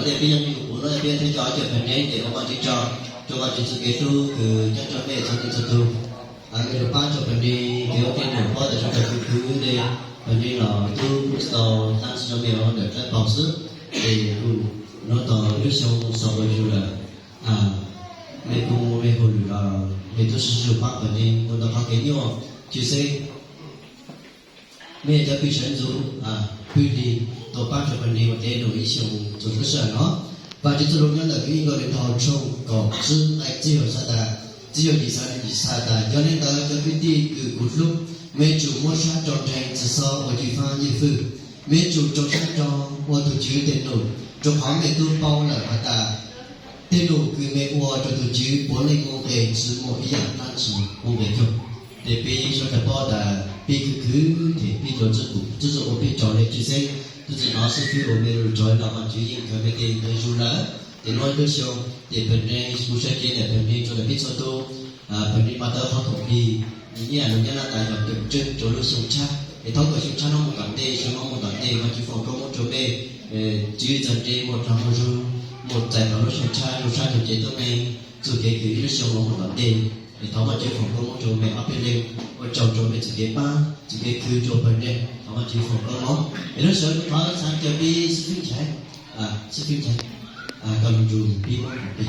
để bây giờ mình cũng nói bây giờ cho phần này để ông chị cho chị cái tu cho mẹ cho tu người được ban cho phần đi kiểu cái nào có để cho cái thứ đi phần đi là tu sau tăng cho mẹ để cái bảo sức để nó tỏ lúc sau rồi là mẹ cũng mẹ hồi là mẹ tôi sử dụng bác phần đi tôi đã phát cái nhau chỉ xây mẹ cho bị sẵn dù quy đi tôi bắt cho phần đi một cái đổi xong rồi cái sợ nó và chỉ tôi nói là cái người điện thoại trong có chứ ai chỉ ở chỉ ở đi xa ta cho nên ta cho cái đi từ một lúc mẹ chủ mua sát tròn thành chỉ sau ở địa phương như phư mẹ chủ trong sát tròn mua tổ chức tiền nổi trong họ mẹ tôi bao là mà ta tiền nổi cứ mẹ mua cho tổ chức bốn lên mua về chỉ một cái dạng năng chỉ mua về thôi để bây giờ cái bao là bây cứ thì bây giờ chỉ một bây giờ này chỉ xem tôi nói sẽ phi ở bên rồi là mà chỉ những cái cái cái du lịch để nói tôi xong để bên này su sẽ kia để bên này cho là biết cho tôi bên này mà tôi không thuộc đi những nhà nông dân là tại làm được trên chỗ lối sống cha để thấu cái sống cha nó một đoạn đề sống một đoạn đề mà chỉ phòng có một chỗ đề chỉ dần đi một trong một giải pháp lối sống cha thì chế tôi này từ cái lối sống một đoạn đề để thấu mà chỉ phòng có một chỗ mẹ áp lên một chỗ mẹ chỉ cái ba chỉ cái cứ chỗ bên này thấu mà chỉ phòng có nó để nó sớm nó sáng cho đi sức phim chạy còn dùng đi một đi